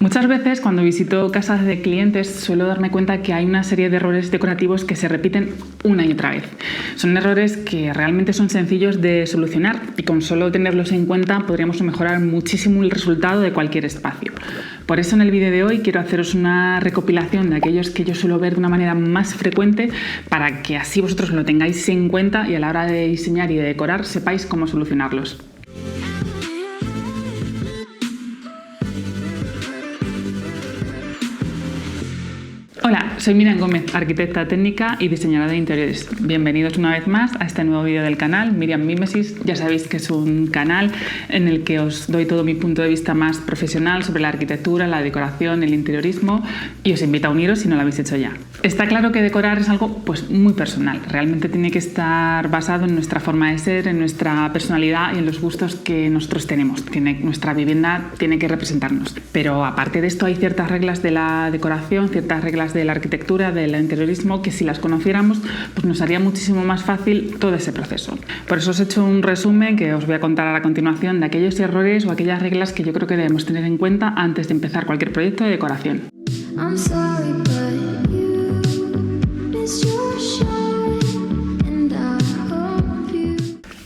Muchas veces cuando visito casas de clientes suelo darme cuenta que hay una serie de errores decorativos que se repiten una y otra vez. Son errores que realmente son sencillos de solucionar y con solo tenerlos en cuenta podríamos mejorar muchísimo el resultado de cualquier espacio. Por eso en el vídeo de hoy quiero haceros una recopilación de aquellos que yo suelo ver de una manera más frecuente para que así vosotros lo tengáis en cuenta y a la hora de diseñar y de decorar sepáis cómo solucionarlos. Hola, soy Miriam Gómez, arquitecta técnica y diseñadora de interiores. Bienvenidos una vez más a este nuevo vídeo del canal, Miriam Mimesis. Ya sabéis que es un canal en el que os doy todo mi punto de vista más profesional sobre la arquitectura, la decoración, el interiorismo y os invito a uniros si no lo habéis hecho ya. Está claro que decorar es algo muy personal. Realmente tiene que estar basado en nuestra forma de ser, en nuestra personalidad y en los gustos que nosotros tenemos. Nuestra vivienda tiene que representarnos. Pero aparte de esto hay ciertas reglas de la decoración, ciertas reglas de la arquitectura, del interiorismo, que si las conociéramos pues nos haría muchísimo más fácil todo ese proceso. Por eso os he hecho un resumen que os voy a contar a continuación de aquellos errores o aquellas reglas que yo creo que debemos tener en cuenta antes de empezar cualquier proyecto de decoración.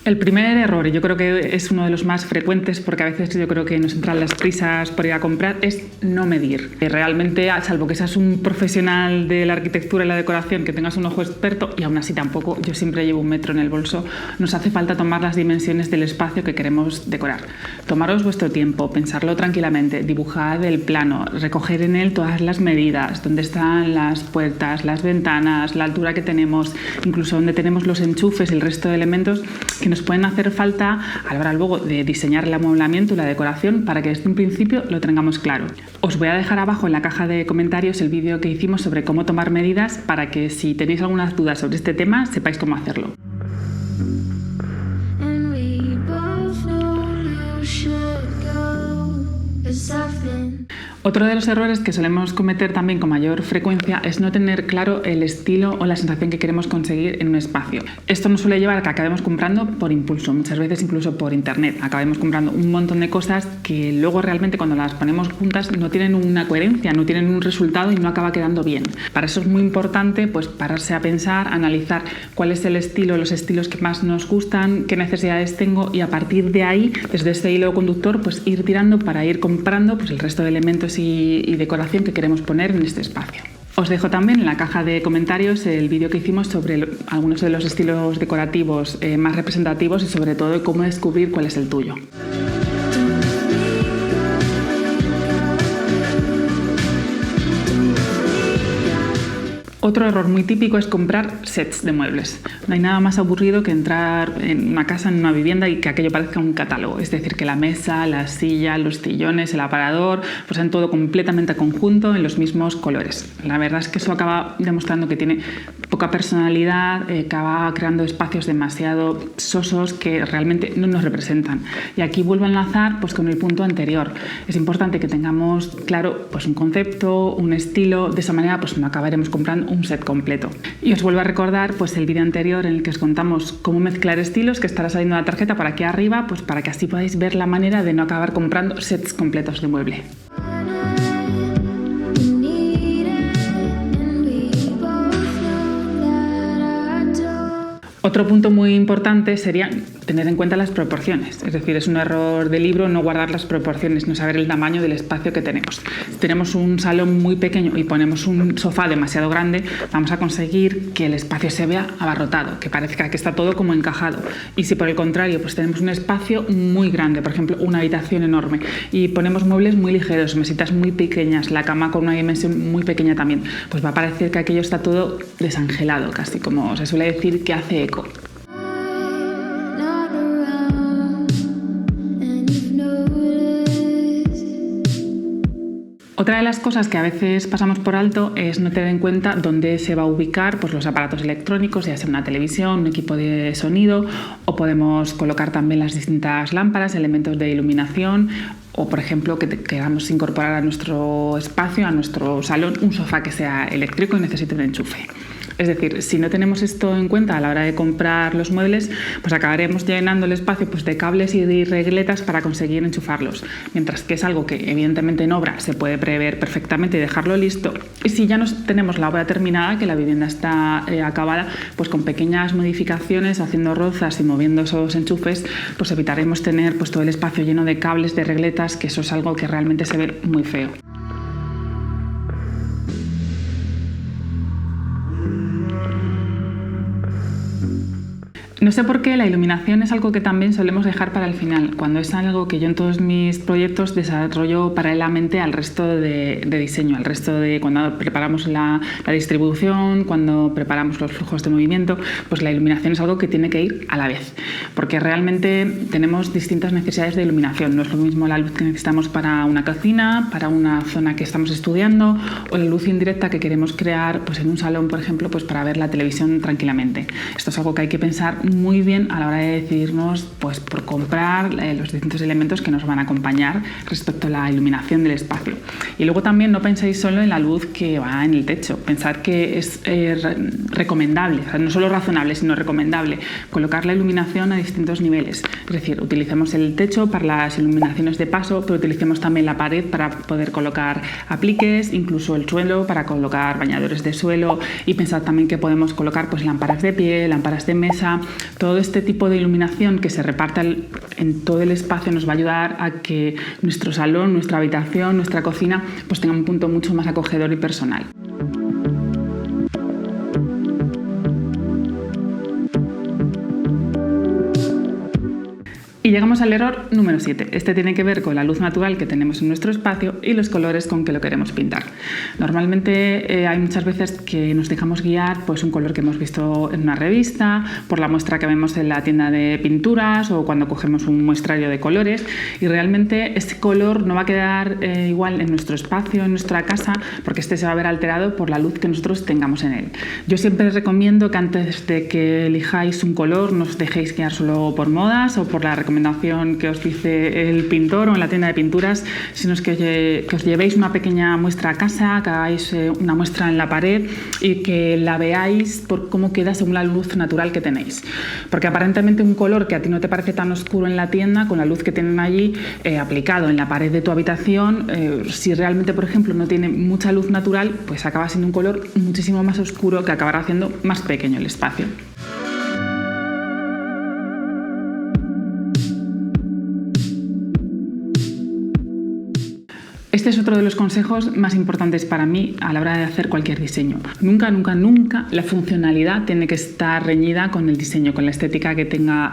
El primer error, y yo creo que es uno de los más frecuentes porque a veces yo creo que nos entran las prisas por ir a comprar, es no medir. Realmente, salvo que seas un profesional de la arquitectura y la decoración, que tengas un ojo experto, y aún así tampoco, yo siempre llevo 1 metro en el bolso, nos hace falta tomar las dimensiones del espacio que queremos decorar. Tomaros vuestro tiempo, pensarlo tranquilamente, dibujad el plano, recoger en él todas las medidas, dónde están las puertas, las ventanas, la altura que tenemos, incluso dónde tenemos los enchufes y el resto de elementos que nos pueden hacer falta a la hora luego de diseñar el amueblamiento y la decoración para que desde un principio lo tengamos claro. Os voy a dejar abajo en la caja de comentarios el vídeo que hicimos sobre cómo tomar medidas para que si tenéis algunas dudas sobre este tema sepáis cómo hacerlo. Otro de los errores que solemos cometer también con mayor frecuencia es no tener claro el estilo o la sensación que queremos conseguir en un espacio. Esto nos suele llevar a que acabemos comprando por impulso, muchas veces incluso por internet. Acabemos comprando un montón de cosas que luego realmente cuando las ponemos juntas no tienen una coherencia, no tienen un resultado y no acaba quedando bien. Para eso es muy importante pararse a pensar, analizar cuál es el estilo, los estilos que más nos gustan, qué necesidades tengo y a partir de ahí, desde este hilo conductor, ir tirando para ir comprando el resto de elementos y decoración que queremos poner en este espacio. Os dejo también en la caja de comentarios el vídeo que hicimos sobre algunos de los estilos decorativos más representativos y sobre todo cómo descubrir cuál es el tuyo. Otro error muy típico es comprar sets de muebles. No hay nada más aburrido que entrar en una casa, en una vivienda y que aquello parezca un catálogo. Es decir, que la mesa, la silla, los sillones, el aparador, sean todo completamente conjunto en los mismos colores. La verdad es que eso acaba demostrando que tiene poca personalidad, acaba creando espacios demasiado sosos que realmente no nos representan. Y aquí vuelvo a enlazar con el punto anterior. Es importante que tengamos claro un concepto, un estilo, de esa manera no acabaremos comprando un set completo. Y os vuelvo a recordar el vídeo anterior en el que os contamos cómo mezclar estilos, que estará saliendo la tarjeta por aquí arriba, para que así podáis ver la manera de no acabar comprando sets completos de mueble. Otro punto muy importante sería tener en cuenta las proporciones. Es decir, es un error de libro no guardar las proporciones, no saber el tamaño del espacio que tenemos. Si tenemos un salón muy pequeño y ponemos un sofá demasiado grande, vamos a conseguir que el espacio se vea abarrotado, que parezca que está todo como encajado. Y si por el contrario tenemos un espacio muy grande, por ejemplo una habitación enorme, y ponemos muebles muy ligeros, mesitas muy pequeñas, la cama con una dimensión muy pequeña también, va a parecer que aquello está todo desangelado, casi como se suele decir que hace eco. Otra de las cosas que a veces pasamos por alto es no tener en cuenta dónde se va a ubicar los aparatos electrónicos, ya sea una televisión, un equipo de sonido, o podemos colocar también las distintas lámparas, elementos de iluminación, o por ejemplo que queramos incorporar a nuestro espacio, a nuestro salón, un sofá que sea eléctrico y necesite un enchufe. Es decir, si no tenemos esto en cuenta a la hora de comprar los muebles, pues acabaremos llenando el espacio pues, de cables y de regletas para conseguir enchufarlos. Mientras que es algo que evidentemente en obra se puede prever perfectamente y dejarlo listo. Y si ya tenemos la obra terminada, que la vivienda está acabada, pues con pequeñas modificaciones, haciendo rozas y moviendo esos enchufes, pues evitaremos tener pues, todo el espacio lleno de cables, de regletas, que eso es algo que realmente se ve muy feo. No sé por qué la iluminación es algo que también solemos dejar para el final, cuando es algo que yo en todos mis proyectos desarrollo paralelamente al resto de diseño, al resto de cuando preparamos la distribución, cuando preparamos los flujos de movimiento, pues la iluminación es algo que tiene que ir a la vez, porque realmente tenemos distintas necesidades de iluminación. No es lo mismo la luz que necesitamos para una cocina, para una zona que estamos estudiando, o la luz indirecta que queremos crear pues en un salón, por ejemplo, pues para ver la televisión tranquilamente. Esto es algo que hay que pensar muy bien a la hora de decidirnos pues, por comprar los distintos elementos que nos van a acompañar respecto a la iluminación del espacio. Y luego también no penséis solo en la luz que va en el techo. Pensad que es recomendable, o sea, no solo razonable, sino recomendable, colocar la iluminación a distintos niveles. Es decir, utilicemos el techo para las iluminaciones de paso, pero utilicemos también la pared para poder colocar apliques, incluso el suelo para colocar bañadores de suelo, y pensad también que podemos colocar pues, lámparas de pie, lámparas de mesa. Todo este tipo de iluminación que se reparta en todo el espacio nos va a ayudar a que nuestro salón, nuestra habitación, nuestra cocina pues tenga un punto mucho más acogedor y personal. Y llegamos al error número 7. Este tiene que ver con la luz natural que tenemos en nuestro espacio y los colores con que lo queremos pintar. Normalmente hay muchas veces que nos dejamos guiar pues un color que hemos visto en una revista, por la muestra que vemos en la tienda de pinturas o cuando cogemos un muestrario de colores, y realmente este color no va a quedar igual en nuestro espacio, en nuestra casa, porque este se va a ver alterado por la luz que nosotros tengamos en él. Yo siempre recomiendo que antes de que elijáis un color no os dejéis guiar solo por modas o por la recomendación que os dice el pintor o en la tienda de pinturas, sino es que os llevéis una pequeña muestra a casa, que hagáis una muestra en la pared y que la veáis por cómo queda según la luz natural que tenéis. Porque aparentemente un color que a ti no te parece tan oscuro en la tienda, con la luz que tienen allí aplicado en la pared de tu habitación, si realmente, por ejemplo, no tiene mucha luz natural, pues acaba siendo un color muchísimo más oscuro que acabará haciendo más pequeño el espacio. Este es otro de los consejos más importantes para mí a la hora de hacer cualquier diseño. Nunca, nunca, nunca la funcionalidad tiene que estar reñida con el diseño, con la estética que tenga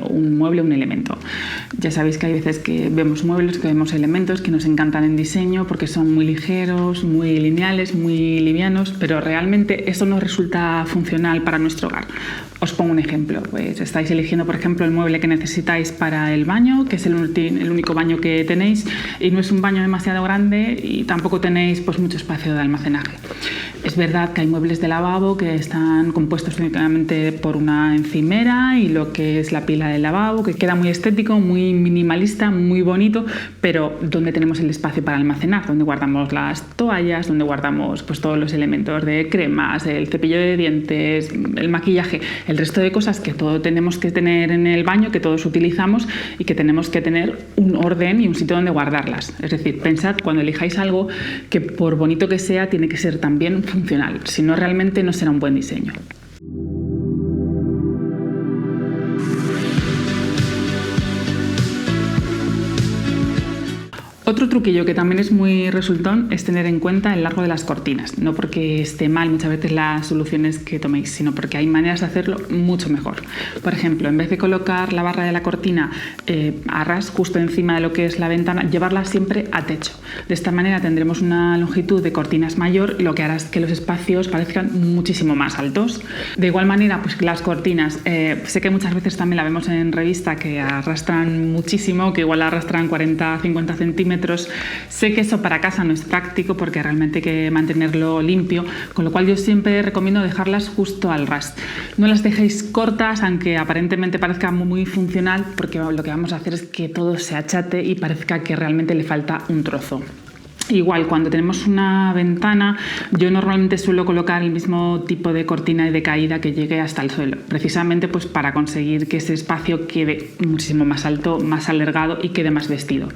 un mueble o un elemento. Ya sabéis que hay veces que vemos muebles, que vemos elementos que nos encantan en diseño porque son muy ligeros, muy lineales, muy livianos, pero realmente eso no resulta funcional para nuestro hogar. Os pongo un ejemplo. Pues estáis eligiendo, por ejemplo, el mueble que necesitáis para el baño, que es el único baño que tenéis, y no es un baño demasiado grande y tampoco tenéis pues, mucho espacio de almacenaje. Es verdad que hay muebles de lavabo que están compuestos únicamente por una encimera y lo que es la pila del lavabo, que queda muy estético, muy minimalista, muy bonito, pero ¿dónde tenemos el espacio para almacenar? ¿Dónde guardamos las toallas? ¿Dónde guardamos pues, todos los elementos de cremas, el cepillo de dientes, el maquillaje, el resto de cosas que todo tenemos que tener en el baño, que todos utilizamos y que tenemos que tener un orden y un sitio donde guardarlas? Es decir, pensad cuando elijáis algo que por bonito que sea tiene que ser también funcional, si no realmente no será un buen diseño. Otro truquillo que también es muy resultón es tener en cuenta el largo de las cortinas. No porque esté mal muchas veces las soluciones que toméis, sino porque hay maneras de hacerlo mucho mejor. Por ejemplo, en vez de colocar la barra de la cortina a ras justo encima de lo que es la ventana, llevarla siempre a techo. De esta manera tendremos una longitud de cortinas mayor, lo que hará es que los espacios parezcan muchísimo más altos. De igual manera, pues las cortinas, sé que muchas veces también la vemos en revista que arrastran muchísimo, que igual arrastran 40-50 centímetros. Sé que eso para casa no es práctico porque realmente hay que mantenerlo limpio, con lo cual yo siempre recomiendo dejarlas justo al ras. No las dejéis cortas, aunque aparentemente parezca muy funcional, porque lo que vamos a hacer es que todo se achate y parezca que realmente le falta un trozo. Igual, cuando tenemos una ventana, yo normalmente suelo colocar el mismo tipo de cortina y de caída que llegue hasta el suelo, precisamente pues para conseguir que ese espacio quede muchísimo más alto, más alargado y quede más vestido.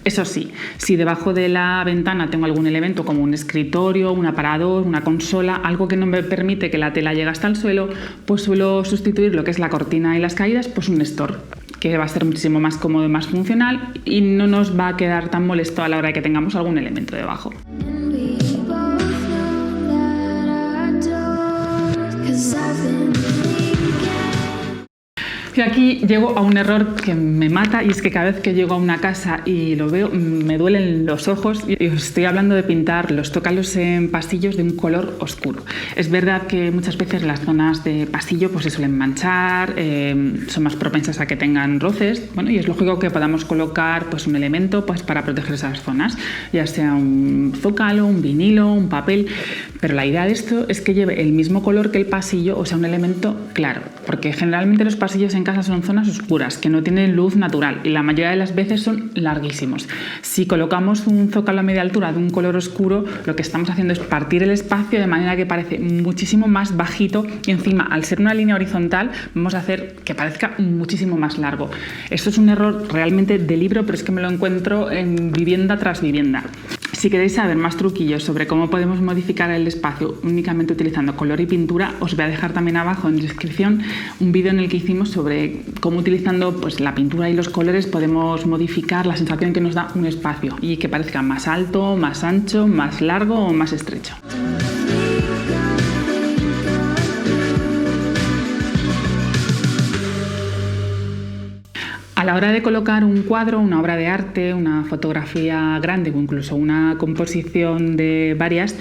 Eso sí, si debajo de la ventana tengo algún elemento como un escritorio, un aparador, una consola, algo que no me permite que la tela llegue hasta el suelo, pues suelo sustituir lo que es la cortina y las caídas, pues un store, que va a ser muchísimo más cómodo y más funcional y no nos va a quedar tan molesto a la hora de que tengamos algún elemento debajo. Y aquí llego a un error que me mata, y es que cada vez que llego a una casa y lo veo me duelen los ojos, y os estoy hablando de pintar los zócalos en pasillos de un color oscuro. Es verdad que muchas veces las zonas de pasillo pues se suelen manchar, son más propensas a que tengan roces, bueno, y es lógico que podamos colocar pues un elemento pues para proteger esas zonas, ya sea un zócalo, un vinilo, un papel, pero la idea de esto es que lleve el mismo color que el pasillo, o sea, un elemento claro, porque generalmente los pasillos en casa son zonas oscuras, que no tienen luz natural y la mayoría de las veces son larguísimos. Si colocamos un zócalo a media altura de un color oscuro, lo que estamos haciendo es partir el espacio de manera que parece muchísimo más bajito y encima, al ser una línea horizontal, vamos a hacer que parezca muchísimo más largo. Esto es un error realmente de libro, pero es que me lo encuentro en vivienda tras vivienda. Si queréis saber más truquillos sobre cómo podemos modificar el espacio únicamente utilizando color y pintura, os voy a dejar también abajo en la descripción un vídeo en el que hicimos sobre cómo utilizando pues, la pintura y los colores podemos modificar la sensación que nos da un espacio y que parezca más alto, más ancho, más largo o más estrecho. A la hora de colocar un cuadro, una obra de arte, una fotografía grande o incluso una composición de varias,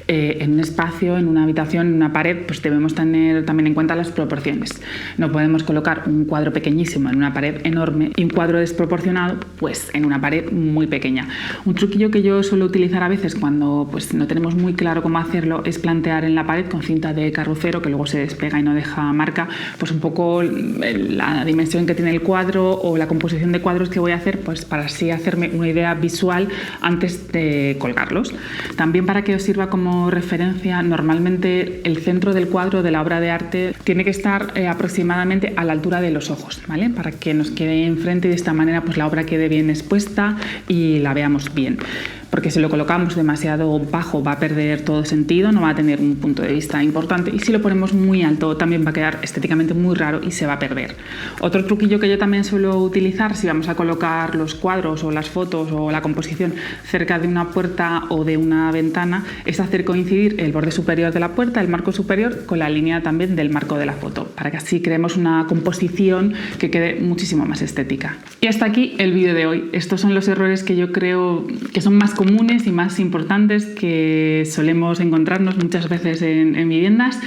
en un espacio, en una habitación, en una pared, pues debemos tener también en cuenta las proporciones. No podemos colocar un cuadro pequeñísimo en una pared enorme y un cuadro desproporcionado pues en una pared muy pequeña. Un truquillo que yo suelo utilizar a veces cuando pues, no tenemos muy claro cómo hacerlo es plantear en la pared con cinta de carrocero que luego se despega y no deja marca, pues un poco la dimensión que tiene el cuadro o la composición de cuadros que voy a hacer, pues para así hacerme una idea visual antes de colgarlos. También para que os sirva como referencia, normalmente el centro del cuadro de la obra de arte tiene que estar aproximadamente a la altura de los ojos, ¿vale? Para que nos quede enfrente y de esta manera pues la obra quede bien expuesta y la veamos bien. Porque si lo colocamos demasiado bajo va a perder todo sentido, no va a tener un punto de vista importante, y si lo ponemos muy alto también va a quedar estéticamente muy raro y se va a perder. Otro truquillo que yo también suelo utilizar si vamos a colocar los cuadros o las fotos o la composición cerca de una puerta o de una ventana es hacer coincidir el borde superior de la puerta, el marco superior, con la línea también del marco de la foto, para que así creemos una composición que quede muchísimo más estética. Y hasta aquí el vídeo de hoy. Estos son los errores que yo creo que son más comunes y más importantes que solemos encontrarnos muchas veces en viviendas.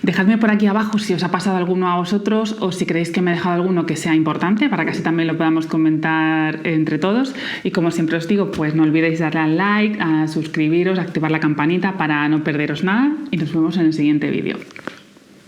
Dejadme por aquí abajo si os ha pasado alguno a vosotros o si creéis que me he dejado alguno que sea importante para que así también lo podamos comentar entre todos. Y como siempre os digo, pues no olvidéis darle al like, a suscribiros, a activar la campanita para no perderos nada, y nos vemos en el siguiente vídeo.